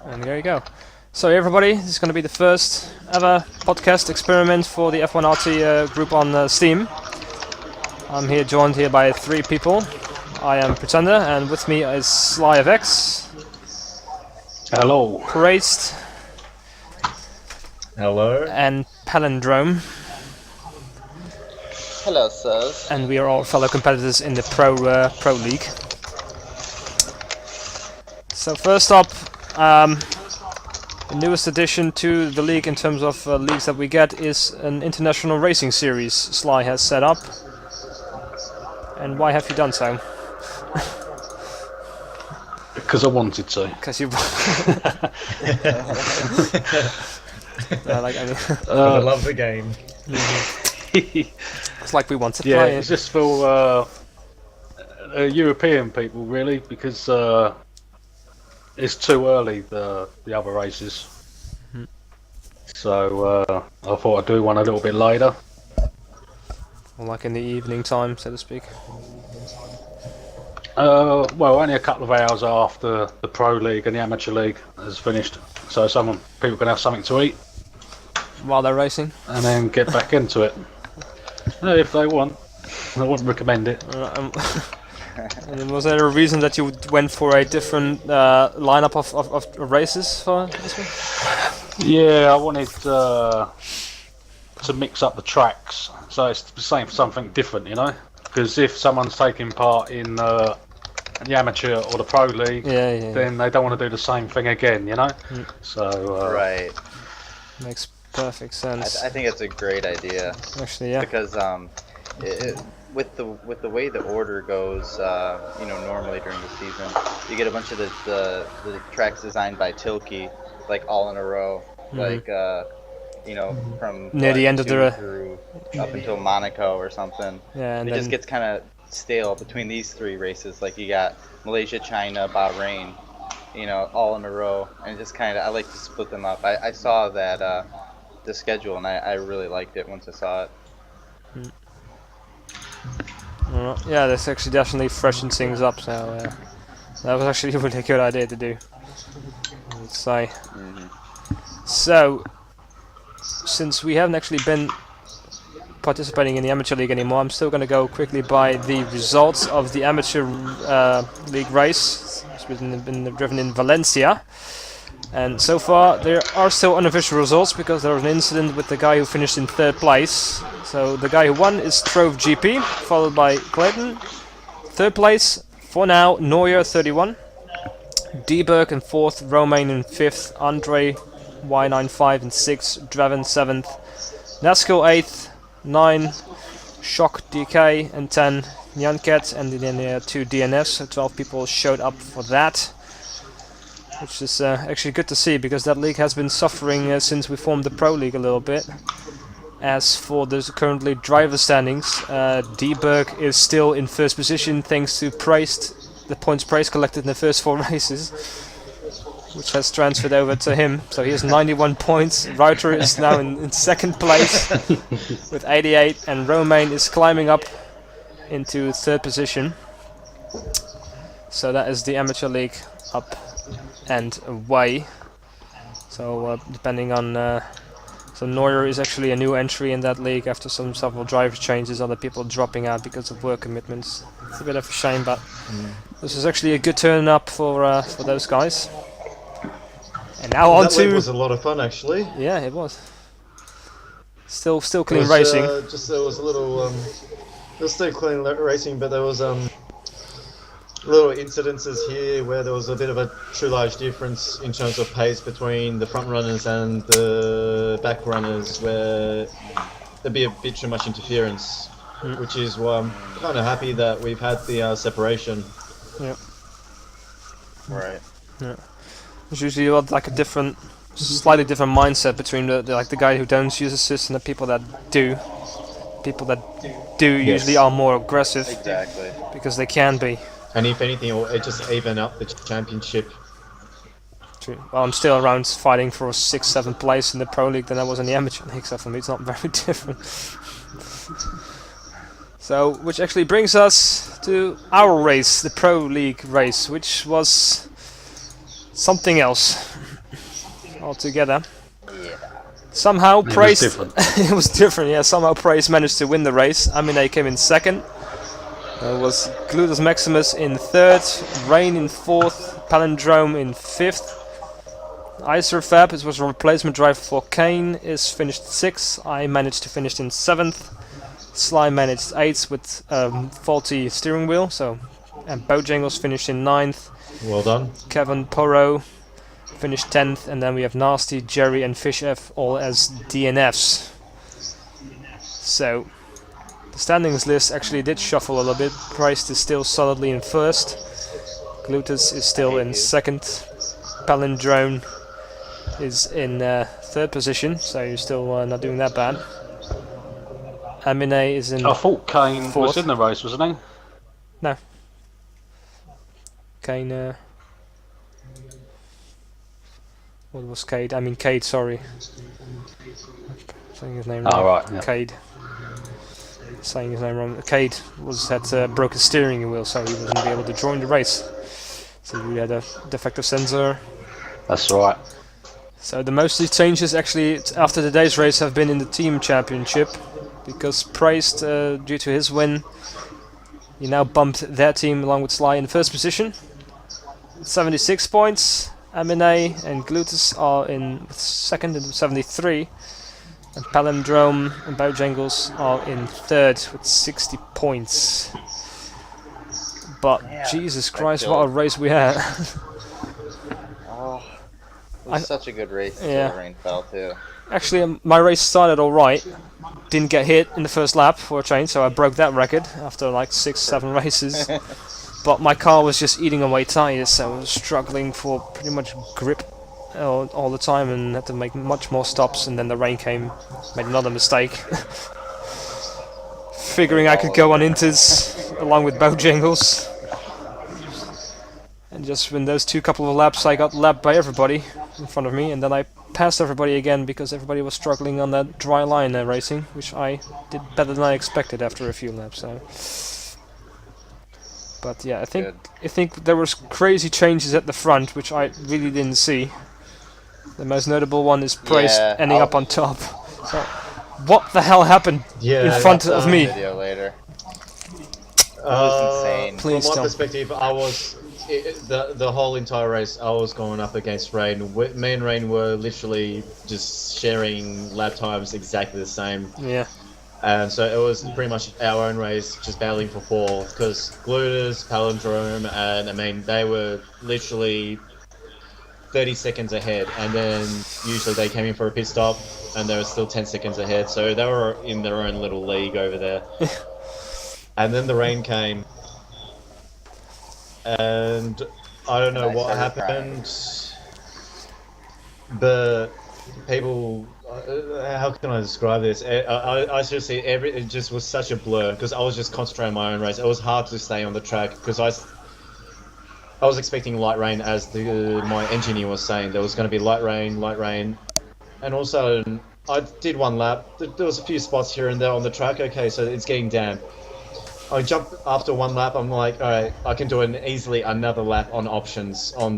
And there you go. So everybody, this is going to be the first ever podcast experiment for the F1RT group on Steam. I'm here joined here by 3 people. I am Pretender, and with me is SLI-FX. Hello. Preyst. Hello. And Palindrome. Hello, sirs. And we are all fellow competitors in the Pro League. So first up, the newest addition to the league in terms of leagues that we get is an international racing series Sly has set up. And why have you done so? Because I wanted to. Because you... I love the game. It's like we want to Yeah, play it's it. just for European people, really, because it's too early, the other races. So I thought I'd do one a little bit later. Or like in the evening time, so to speak. Well, only a couple of hours after the Pro League and the Amateur League has finished, so people can have something to eat While they're racing. and then get back into it. If they want. I wouldn't recommend it. And then was there a reason that you went for a different lineup of races for this one? Yeah, I wanted to mix up the tracks, so it's saying something different, you know. Because if someone's taking part in the amateur or the pro league, then they don't want to do the same thing again, you know. So Right. makes perfect sense. I think it's a great idea. Actually, yeah. Because with the way the order goes, normally during the season, you get a bunch of the tracks designed by Tilke, like all in a row, like from near the end of the through up until Monaco or something. Yeah, and it then just gets kind of stale between these 3 races. Like you got Malaysia, China, Bahrain, all in a row, and just kind of I like to split them up. I saw that the schedule, and I really liked it once I saw it. yeah, this actually definitely freshens things up. So that was actually a really good idea to do, let's say. So, since we haven't actually been participating in the amateur league anymore, I'm still going to go quickly by the results of the amateur league race. It's been driven in Valencia, and so far there are still unofficial results because there was an incident with the guy who finished in 3rd place. So the guy who won is Trove GP, followed by Clayton. 3rd place for now, Neuer 31, Dieberg in 4th, Romain in 5th, Andre Y95 in 6th, Draven 7th, Nasco 8th, 9, Shock DK and 10, Nyanket, and then 2 DNFs, so 12 people showed up for that. Which is actually good to see, because that league has been suffering since we formed the Pro League a little bit. As for the currently driver standings, Dieberg is still in 1st position thanks to Preyst, the points Preyst collected in the first 4 races, which has transferred over to him. So he has 91 points. Ruiter is now in 2nd place with 88, and Romain is climbing up into 3rd position. So that is the amateur league up and away. So depending on so Neuer is actually a new entry in that league after several driver changes, other people dropping out because of work commitments. It's a bit of a shame, but this is actually a good turn up for those guys. And now on to... That was a lot of fun, actually. Yeah, it was. Still clean racing. Just there was a little... it was still clean racing, but there was little incidences here where there was a bit of a true large difference in terms of pace between the front runners and the back runners, where there'd be a bit too much interference, which is why I'm kind of happy that we've had the separation. Yeah. Right. Yeah. There's usually like a slightly different mindset between the guy who don't use assist and the people that do. People that do usually are more aggressive. Exactly. Because they can be. And if anything, it'll just even up the championship. True. Well, I'm still around fighting for 6th, 7th place in the Pro League than I was in the Amateur League, so for me it's not very different. So, which actually brings us to our race, the Pro League race, which was something else. altogether. Yeah. Somehow It was Preyst, different. it was different, yeah. Somehow Preyst managed to win the race. Amine came in second. It was Glutus Maximus in third, Rain in fourth, Palindrome in fifth. Iserfab, it was a replacement driver for Kane, is finished sixth. I managed to finish in seventh. Sly managed eighth with faulty steering wheel. And Bojangles finished in ninth. Well done. Kevin Porro finished 10th, and then we have Nasty, Jerry, and Fish F all as DNFs. So the standings list actually did shuffle a little bit. Preyst is still solidly in first. Glutus is still in second. Palindrome is in third position, so you're still not doing that bad. Amine is in I thought Kane fourth. was in the race, wasn't he? No. Kane. What was Cade? I mean Cade, sorry. Saying his name wrong. Oh, right. Yeah. Cade. Saying his name wrong. Cade had broken steering wheel, so he wasn't able to join the race. So we had a defective sensor. That's right. So the most changes actually after today's race have been in the team championship, because Preyst, due to his win, he now bumped their team along with Sly in first position, 76 points. Amine and Glutus are in second with 73, and Palindrome and Bojangles are in third with 60 points. But Yeah, Jesus that Christ, killed. what a race we had! Oh, it was such a good race until Yeah. the rain fell too. Actually, my race started alright. Didn't get hit in the first lap for a change, so I broke that record after like 6-7 races. But my car was just eating away tyres, so I was struggling for pretty much grip all the time and had to make much more stops, and then the rain came, made another mistake. Figuring I could go on Inters along with Bojangles. And just in those couple of laps I got lapped by everybody in front of me, and then I passed everybody again because everybody was struggling on that dry line racing, which I did better than I expected after a few laps. So. But yeah, I think there was crazy changes at the front, which I really didn't see. The most notable one is Preyst ending up on top. So, what the hell happened in front of me? Video later. It was insane. Please From my don't. perspective, I was the whole entire race. I was going up against Rain. Me and Rain were literally just sharing lap times exactly the same. Yeah. And so it was pretty much our own race, just battling for fourth, because Glutus, Palindrome, and I mean, they were literally 30 seconds ahead, and then usually they came in for a pit stop, and they were still 10 seconds ahead, so they were in their own little league over there. And then the rain came, and I don't know what happened, but people... how can I describe this? I just see it just was such a blur because I was just concentrating on my own race. It was hard to stay on the track because I was expecting light rain, as my engineer was saying. There was going to be light rain, and also I did one lap. There was a few spots here and there on the track. Okay, so it's getting damp. I jumped after one lap. I'm like, all right, I can do easily another lap on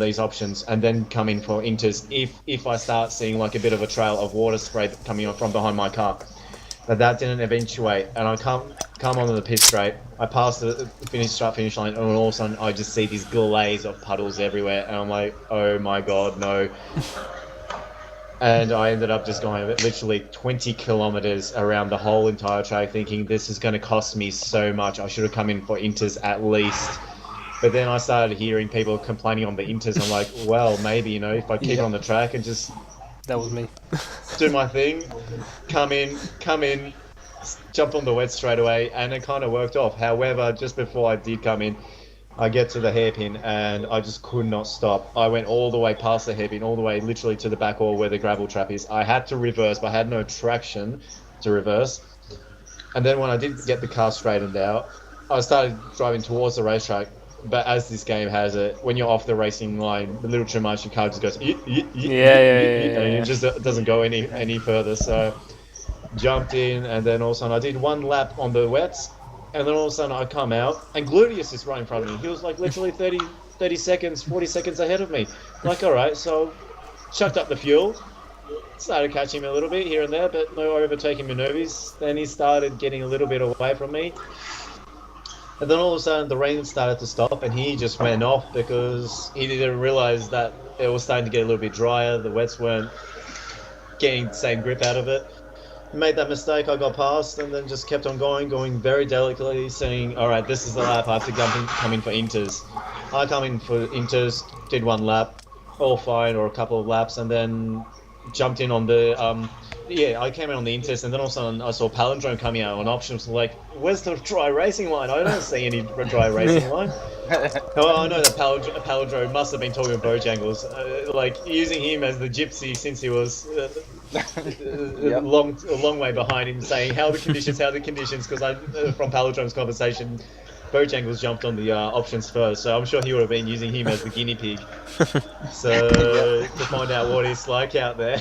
these options, and then come in for inters if I start seeing like a bit of a trail of water spray coming from behind my car. But that didn't eventuate, and I come onto the pit straight. I passed the finish line, and all of a sudden I just see these glaze of puddles everywhere, and I'm like, oh my god, no. And I ended up just going literally 20 kilometers around the whole entire track, thinking this is going to cost me so much. I should have come in for inters at least. But then I started hearing people complaining on the inters. I'm like, well, maybe, if I keep on the track and just... That was me. do my thing, come in, jump on the wet straight away, and it kind of worked off. However, just before I did come in, I get to the hairpin and I just could not stop. I went all the way past the hairpin, all the way literally to the back wall where the gravel trap is. I had to reverse, but I had no traction to reverse. And then when I did get the car straightened out, I started driving towards the racetrack. But as this game has it, when you're off the racing line, a little too much, your car just goes, and it just doesn't go any further. So jumped in, and then all of a sudden I did one lap on the wets. And then all of a sudden I come out, and Gluteus is right in front of me. He was like literally 30 seconds, 40 seconds ahead of me. Like, alright, so chucked up the fuel, started catching him a little bit here and there, but no overtaking maneuvers. Then he started getting a little bit away from me. And then all of a sudden the rain started to stop and he just went off because he didn't realize that it was starting to get a little bit drier. The wets weren't getting the same grip out of it. Made that mistake, I got past and then just kept on going very delicately, saying, alright, this is the lap, I have to come in for inters. I come in for inters, did one lap, all fine, or a couple of laps, and then jumped in on the, I came in on the inters, and then all of a sudden I saw Palindrome coming out on options, like, where's the dry racing line? I don't see any dry racing line. Oh, I know that Palindrome must have been talking with Bojangles, like, using him as the gypsy since he was a long way behind him, saying, how are the conditions, because from Palindrome's conversation, Bojangles jumped on the options first, so I'm sure he would have been using him as the guinea pig. So, to find out what it's like out there.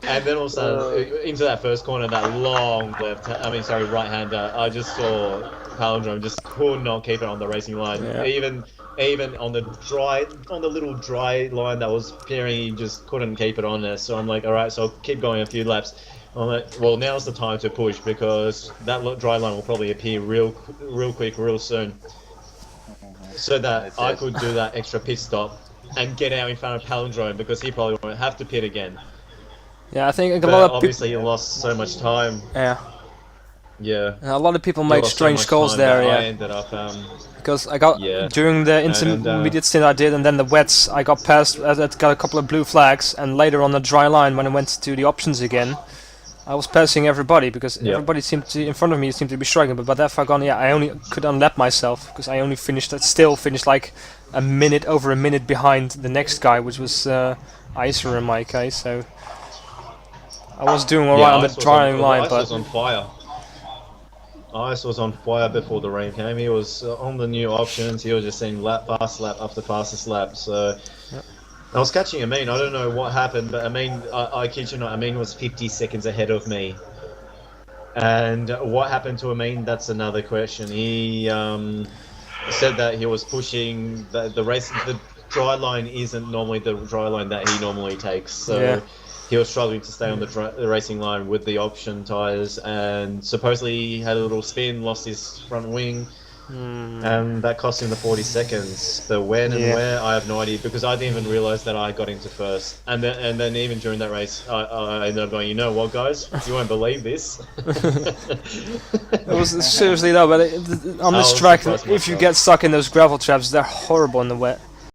And then also into that first corner, that long right-hander, I just saw Palindrome just could not keep it on the racing line. Yeah. Even on the little dry line that was appearing, he just couldn't keep it on there. So I'm like, all right, so I'll keep going a few laps. I'm like, well, now's the time to push because that dry line will probably appear real quick, real soon, so that I could do that extra pit stop and get out in front of Palindrome because he probably won't have to pit again. Yeah, I think a lot of obviously he lost so much time. Yeah. Yeah. And a lot of people made strange calls there. Yeah. I ended up. Because I got during the intermediate stint I did, and then the wets, I got past. I got a couple of blue flags, and later on the dry line when I went to the options again, I was passing everybody because everybody seemed to in front of me seemed to be struggling. But by that far gone, I only could unlap myself because I only still finished like over a minute behind the next guy, which was Icer in my case. So I was doing alright on the drying line, but Ice was on fire. Ice was on fire before the rain came. He was on the new options. He was just seeing fast lap after fastest lap. So I was catching Amin. I don't know what happened, but Amin, I kid you not, Amin was 50 seconds ahead of me. And what happened to Amin? That's another question. He said that he was pushing the race. The dry line isn't normally the dry line that he normally takes. So he was struggling to stay on the racing line with the option tyres, and supposedly he had a little spin, lost his front wing, and that cost him the 40 seconds. The when and where, I have no idea, because I didn't even realise that I got into first. And then even during that race, I ended up going, you know what, guys, you won't believe this. It was seriously though, but on this track, if you get stuck in those gravel traps, they're horrible in the wet.